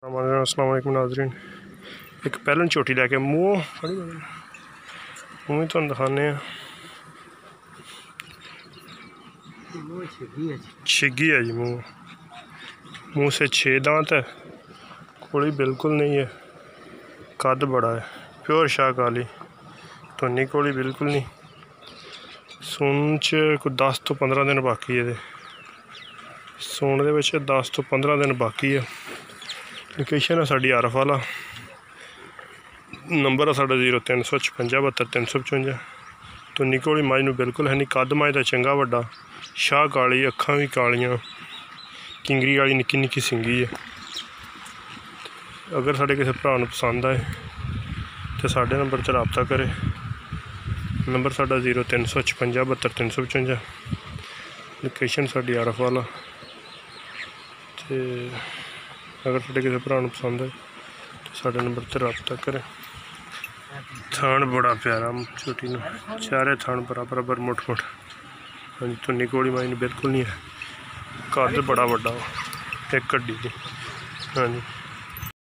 अस्सलाम वालेकुम नाज़रीन, एक पैलन चोटी लैके मूँह तुहानूं दिखाने छिग्गी है जी। मुँह से 6 दांत है, कोड़ी बिल्कुल नहीं है, कद बड़ा है, प्योर शाह काली, धुन्नी कोड़ी बिल्कुल नहीं। सून च कोई 10 तो 15 दिन बाकी है, सून दे विच 10 तो 15 दिन बाकी है। लोकेशन है साड़ी आरफ वाला, नंबर है साढ़ा 0356 72 355। धुन्नी घोड़ी मझ नूं बिल्कुल है नहीं, कद मझ दा चंगा वड्डा, शाह काली, अखां भी कालियां, किंगरी वाली निक्की निक्की सिंगी है। अगर साढ़े किसी भरा नूं पसंद आए तो साढ़े नंबर से रबता करे। नंबर साढ़ा 0356 72 355। लोकेशन साड़ी आरफ वाला। तो अगर साढ़े किसी भरा नूं पसंद है तो साढ़े नंबर से रबता करें। थान बड़ा प्यारा छोटी नूं, चारे थान बराबर मुठ मुठ। हाँ जी, धुन्नी घोड़ी माई बिल्कुल नहीं है, कद बड़ा वड्डा एक कड्डी दी। हाँ जी।